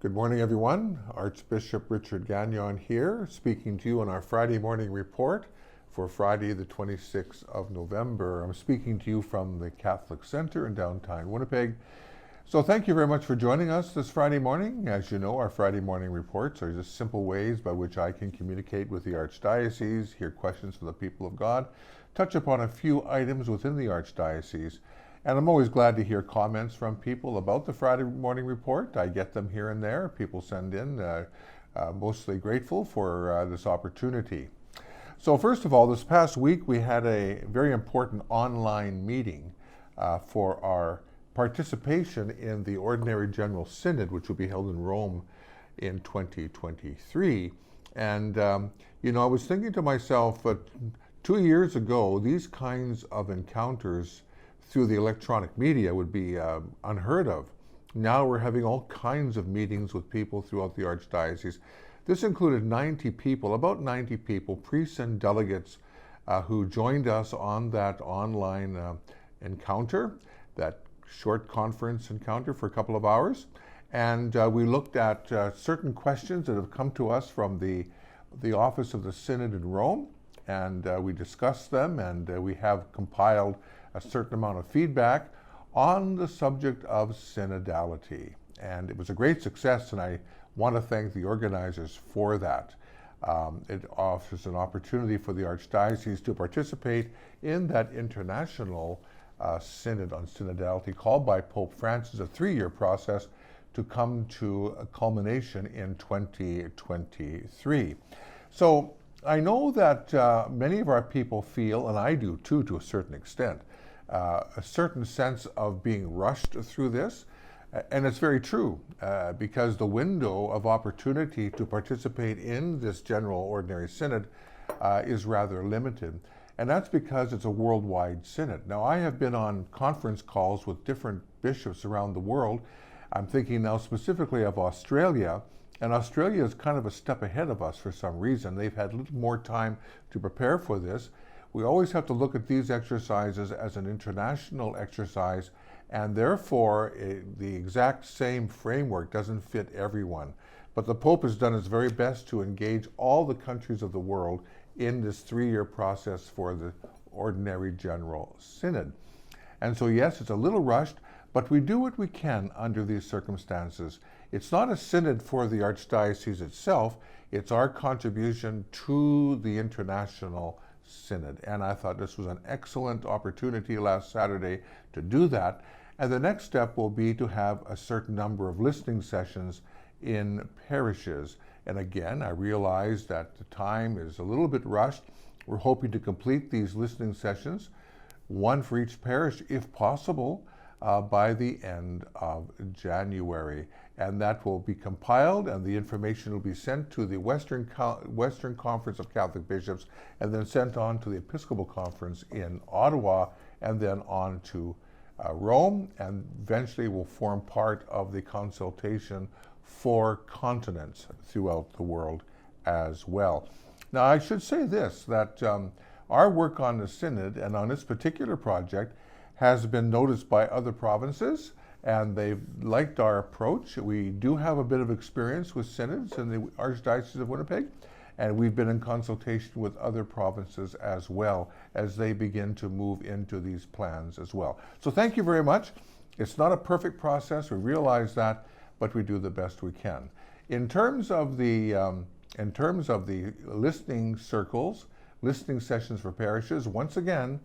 Good morning, everyone. Archbishop Richard Gagnon here, speaking to you on our Friday morning report for Friday, the 26th of November. I'm speaking to you from the Catholic Center in downtown Winnipeg. So thank you very much for joining us this Friday morning. As you know, our Friday morning reports are just simple ways by which I can communicate with the Archdiocese, hear questions from the people of God, touch upon a few items within the Archdiocese. And I'm always glad to hear comments from people about the Friday morning report. I get them here and there. People send in, mostly grateful for this opportunity. So first of all, this past week we had a very important online meeting for our participation in the Ordinary General Synod, which will be held in Rome in 2023. And, I was thinking to myself, 2 years ago, these kinds of encounters through the electronic media would be unheard of. Now we're having all kinds of meetings with people throughout the Archdiocese. This included 90 people, about 90 people, priests and delegates who joined us on that online encounter, that short conference encounter for a couple of hours. And we looked at certain questions that have come to us from the Office of the Synod in Rome, and we discussed them, and we have compiled a certain amount of feedback on the subject of synodality. And it was a great success, and I want to thank the organizers for that. It offers an opportunity for the Archdiocese to participate in that international synod on synodality called by Pope Francis, a 3-year process to come to a culmination in 2023. So I know that many of our people feel, and I do too to a certain extent, a certain sense of being rushed through this. And it's very true, because the window of opportunity to participate in this General Ordinary Synod is rather limited. And that's because it's a worldwide synod. Now, I have been on conference calls with different bishops around the world. I'm thinking now specifically of Australia, and Australia is kind of a step ahead of us for some reason. They've had a little more time to prepare for this. We always have to look at these exercises as an international exercise, and therefore the exact same framework doesn't fit everyone. But the Pope has done his very best to engage all the countries of the world in this 3-year process for the Ordinary General Synod. And so yes, it's a little rushed, but we do what we can under these circumstances. It's not a synod for the Archdiocese itself, it's our contribution to the international synod. And I thought this was an excellent opportunity last Saturday to do that. And the next step will be to have a certain number of listening sessions in parishes. And again, I realize that the time is a little bit rushed. We're hoping to complete these listening sessions, one for each parish if possible, by the end of January. And that will be compiled, and the information will be sent to the Western Conference of Catholic Bishops, and then sent on to the Episcopal Conference in Ottawa, and then on to Rome, and eventually will form part of the consultation for continents throughout the world as well. Now, I should say this, that our work on the Synod and on this particular project has been noticed by other provinces, and they've liked our approach. We do have a bit of experience with synods in the Archdiocese of Winnipeg, and we've been in consultation with other provinces as well as they begin to move into these plans as well. So thank you very much. It's not a perfect process, we realize that, but we do the best we can. In terms of the listening circles, listening sessions for parishes, once again,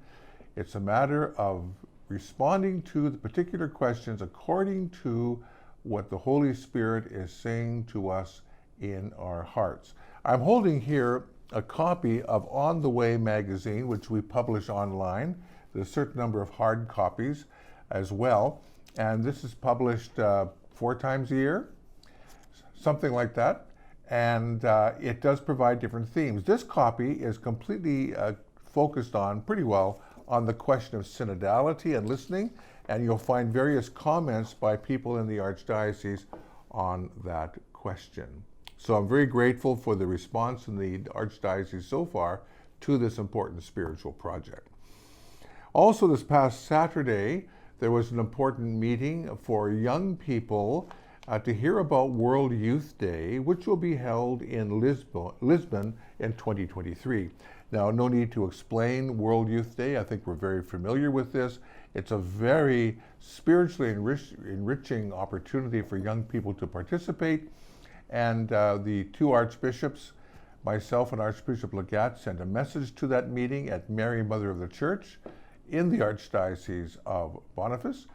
it's a matter of responding to the particular questions according to what the Holy Spirit is saying to us in our hearts. I'm holding here a copy of On the Way magazine, which we publish online. There's a certain number of hard copies as well, and this is published 4 times a year, something like that, and it does provide different themes. This copy is completely focused on, pretty well, on the question of synodality and listening, and you'll find various comments by people in the Archdiocese on that question. So I'm very grateful for the response in the Archdiocese so far to this important spiritual project. Also, this past Saturday, there was an important meeting for young people to hear about World Youth Day, which will be held in Lisbon in 2023. Now, no need to explain World Youth Day. I think we're very familiar with this. It's a very spiritually enriching opportunity for young people to participate. And the two archbishops, myself and Archbishop Gagnon, sent a message to that meeting at Mary, Mother of the Church, in the Archdiocese of Boniface,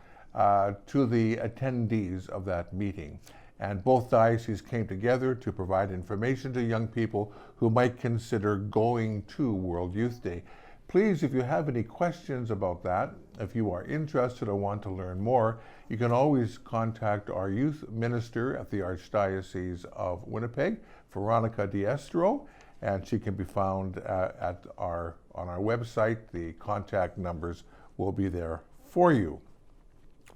to the attendees of that meeting. And both dioceses came together to provide information to young people who might consider going to World Youth Day. Please, if you have any questions about that, if you are interested or want to learn more, you can always contact our youth minister at the Archdiocese of Winnipeg, Veronica Diestro, and she can be found on our website. The contact numbers will be there for you.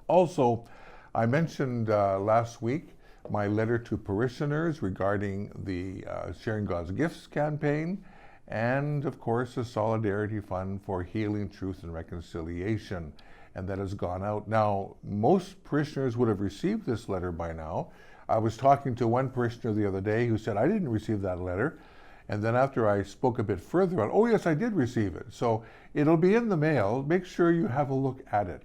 Also, I mentioned last week my letter to parishioners regarding the Sharing God's Gifts campaign, and of course the Solidarity Fund for Healing, Truth, and Reconciliation, and that has gone out. Now, most parishioners would have received this letter by now. I was talking to one parishioner the other day who said, I didn't receive that letter. And then after I spoke a bit further on, oh yes, I did receive it. So it'll be in the mail. Make sure you have a look at it.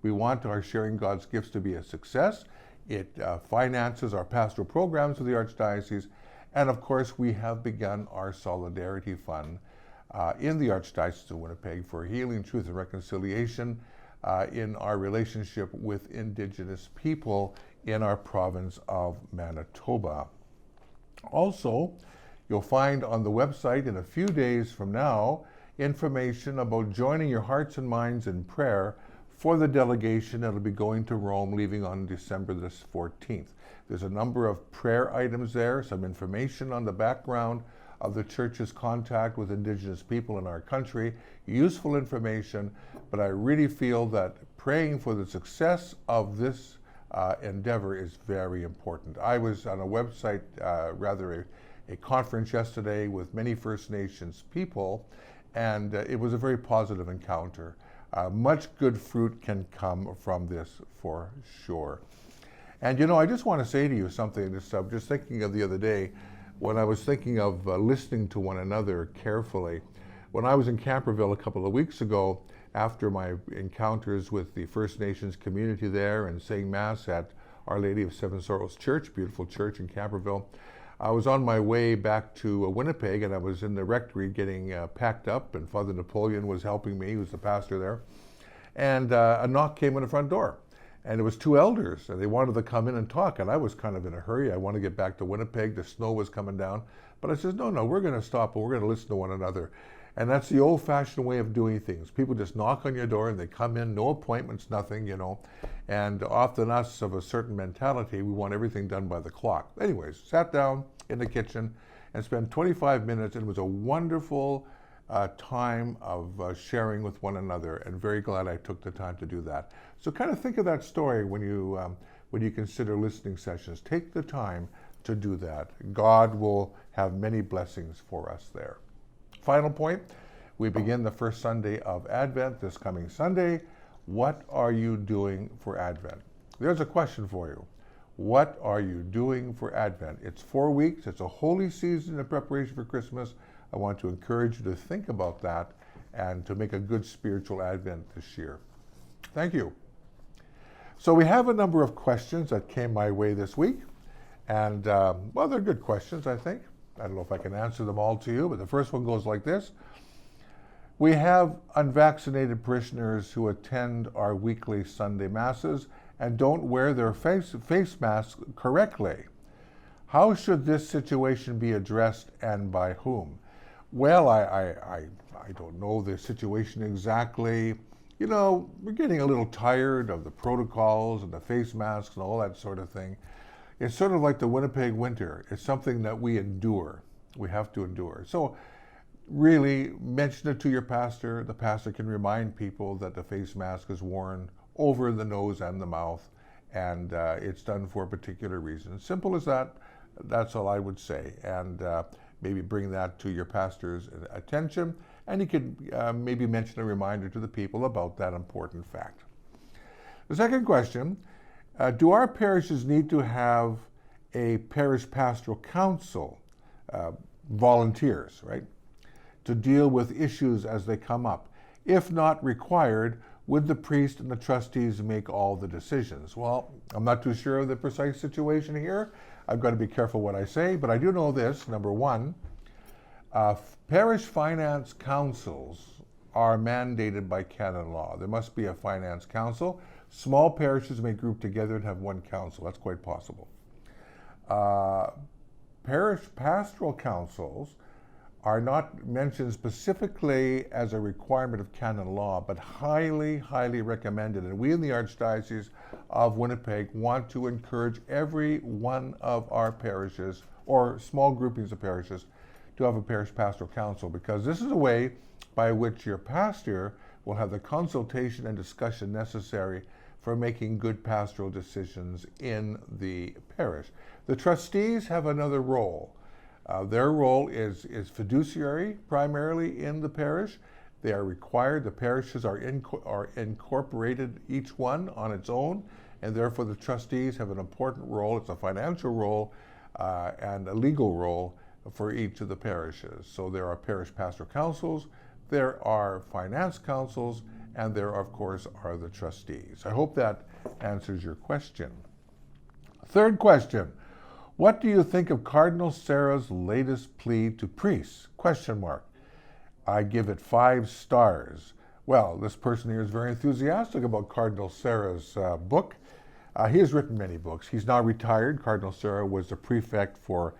We want our Sharing God's Gifts to be a success. It finances our pastoral programs of the Archdiocese. And of course, we have begun our Solidarity Fund in the Archdiocese of Winnipeg for healing, truth, and reconciliation in our relationship with Indigenous people in our province of Manitoba. Also, you'll find on the website in a few days from now information about joining your hearts and minds in prayer for the delegation that will be going to Rome, leaving on December the 14th. There's a number of prayer items there, some information on the background of the Church's contact with Indigenous people in our country, useful information, but I really feel that praying for the success of this endeavor is very important. I was on a website, a conference yesterday with many First Nations people, and it was a very positive encounter. Much good fruit can come from this for sure. And you know, I just want to say to you something I'm just thinking of the other day when I was thinking of listening to one another carefully. When I was in Camperville a couple of weeks ago, after my encounters with the First Nations community there and saying Mass at Our Lady of Seven Sorrows Church, beautiful church in Camperville, I was on my way back to Winnipeg, and I was in the rectory getting packed up, and Father Napoleon was helping me, who's the pastor there. And a knock came on the front door, and it was two elders, and they wanted to come in and talk, and I was kind of in a hurry. I wanted to get back to Winnipeg. The snow was coming down. But I said, no, we're going to stop, and we're going to listen to one another. And that's the old-fashioned way of doing things. People just knock on your door, and they come in, no appointments, nothing, you know. And often us of a certain mentality, we want everything done by the clock. Anyways, sat down in the kitchen and spent 25 minutes, and it was a wonderful time of sharing with one another, and very glad I took the time to do that. So kind of think of that story when you consider listening sessions. Take the time to do that. God will have many blessings for us there. Final point, we begin the first Sunday of Advent this coming Sunday. What are you doing for Advent? There's a question for you. What are you doing for Advent? It's 4 weeks. It's a holy season in preparation for Christmas. I want to encourage you to think about that and to make a good spiritual Advent this year. Thank you. So we have a number of questions that came my way this week. And, well, they're good questions, I think. I don't know if I can answer them all to you, but the first one goes like this. We have unvaccinated parishioners who attend our weekly Sunday Masses and don't wear their face masks correctly. How should this situation be addressed and by whom? Well, I don't know the situation exactly. You know, we're getting a little tired of the protocols and the face masks and all that sort of thing. It's sort of like the Winnipeg winter. It's something that we endure. We have to endure. So really mention it to your pastor. The pastor can remind people that the face mask is worn over the nose and the mouth, and it's done for a particular reason. Simple as that. That's all I would say. And maybe bring that to your pastor's attention. and he could maybe mention a reminder to the people about that important fact. The second question, do our parishes need to have a parish pastoral council, volunteers, right, to deal with issues as they come up? If not required, would the priest and the trustees make all the decisions? Well, I'm not too sure of the precise situation here. I've got to be careful what I say, but I do know this. Number one, parish finance councils are mandated by canon law. There must be a finance council. Small parishes may group together and have one council. That's quite possible. Parish pastoral councils are not mentioned specifically as a requirement of canon law, but highly, highly recommended. And we in the Archdiocese of Winnipeg want to encourage every one of our parishes, or small groupings of parishes, to have a parish pastoral council, because this is a way by which your pastor will have the consultation and discussion necessary for making good pastoral decisions in the parish. The trustees have another role. Their role is fiduciary primarily in the parish. They are required, the parishes are incorporated each one on its own, and therefore the trustees have an important role. It's a financial role and a legal role for each of the parishes. So there are parish pastoral councils, there are finance councils, and there, of course, are the trustees. I hope that answers your question. Third question. What do you think of Cardinal Sarah's latest plea to priests? Question mark. I give it 5 stars. Well, this person here is very enthusiastic about Cardinal Sarah's book. He has written many books. He's now retired. Cardinal Sarah was the prefect for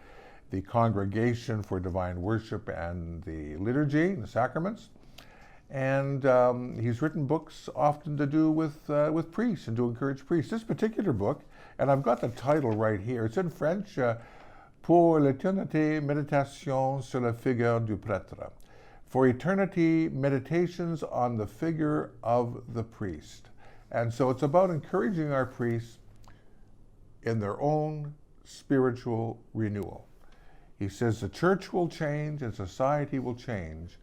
the Congregation for Divine Worship and the Liturgy, the Sacraments. And he's written books often to do with priests and to encourage priests. This particular book, and I've got the title right here, it's in French, Pour l'éternité, méditation sur la figure du prêtre. For eternity, meditations on the figure of the priest. And so it's about encouraging our priests in their own spiritual renewal. He says the church will change and society will change.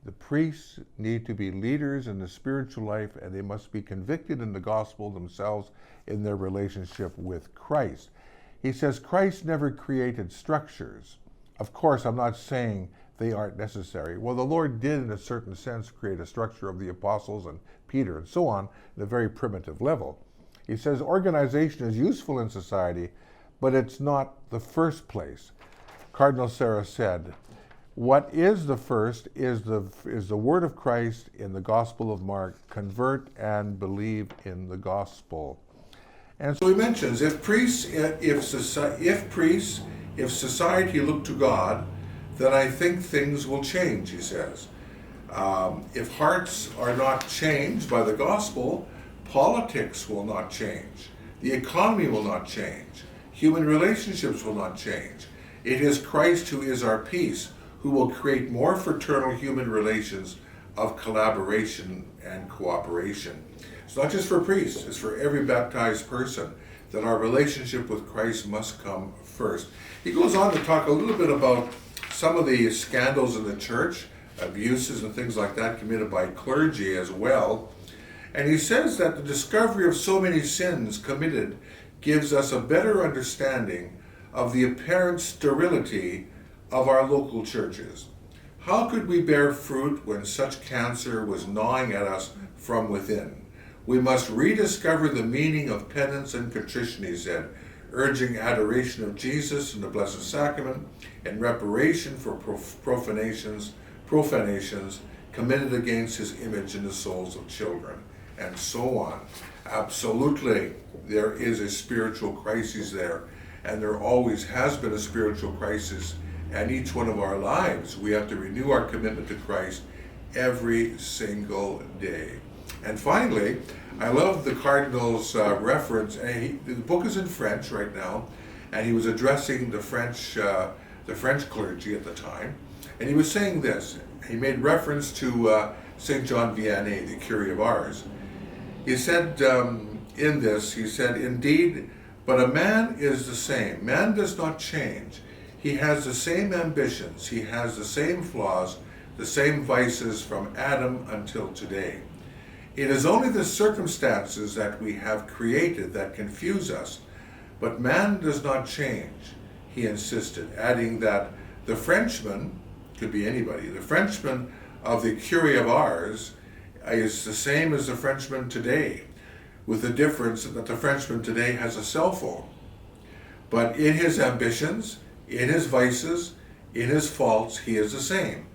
The priests need to be leaders in the spiritual life, and they must be convicted in the gospel themselves in their relationship with Christ. He says Christ never created structures. Of course, I'm not saying they aren't necessary. Well, the Lord did, in a certain sense, create a structure of the apostles and Peter and so on at a very primitive level. He says organization is useful in society, but it's not the first place. Cardinal Sarah said, what is the first is the word of Christ in the Gospel of Mark. Convert and believe in the gospel. And so he mentions if society look to God, then I think things will change, he says. If hearts are not changed by the gospel, politics will not change. The economy will not change. Human relationships will not change. It is Christ who is our peace, who will create more fraternal human relations of collaboration and cooperation. It's not just for priests, it's for every baptized person that our relationship with Christ must come first. He goes on to talk a little bit about some of the scandals in the church, abuses and things like that committed by clergy as well. And he says that the discovery of so many sins committed gives us a better understanding of the apparent sterility of our local churches. How could we bear fruit when such cancer was gnawing at us from within? We must rediscover the meaning of penance and contrition, he said, urging adoration of Jesus in the Blessed Sacrament and reparation for profanations committed against his image in the souls of children, and so on. Absolutely, there is a spiritual crisis there, and there always has been a spiritual crisis. And each one of our lives, we have to renew our commitment to Christ every single day. And finally, I love the Cardinal's reference. And the book is in French right now, and he was addressing the French clergy at the time. And he was saying this. He made reference to St. John Vianney, the Curé of Ars. He said in this, he said, indeed, but a man is the same. Man does not change. He has the same ambitions, he has the same flaws, the same vices from Adam until today. It is only the circumstances that we have created that confuse us, but man does not change, he insisted, adding that the Frenchman, could be anybody, the Frenchman of the Curie of Ars is the same as the Frenchman today, with the difference that the Frenchman today has a cell phone. But in his ambitions, in his vices, in his faults, he is the same.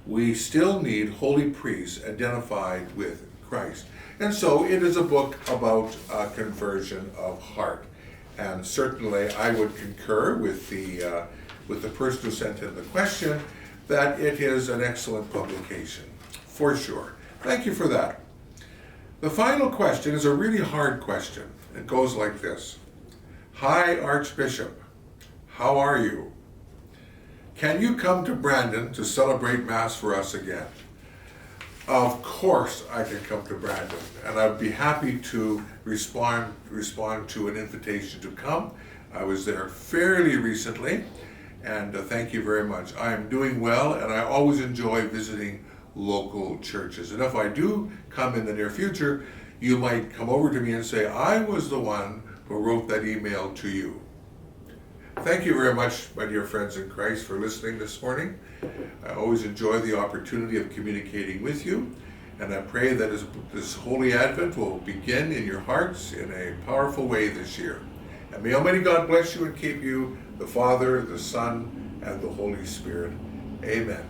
We still need holy priests identified with Christ. And so it is a book about conversion of heart. And certainly I would concur with the person who sent in the question that it is an excellent publication, for sure. Thank you for that. The final question is a really hard question. It goes like this. Hi, Archbishop. How are you? Can you come to Brandon to celebrate Mass for us again? Of course I can come to Brandon, and I'd be happy to respond to an invitation to come. I was there fairly recently, and thank you very much. I am doing well, and I always enjoy visiting local churches. And if I do come in the near future, you might come over to me and say, I was the one who wrote that email to you. Thank you very much, my dear friends in Christ, for listening this morning. I always enjoy the opportunity of communicating with you, and I pray that this Holy Advent will begin in your hearts in a powerful way this year. And may Almighty God bless you and keep you, the Father, the Son, and the Holy Spirit. Amen.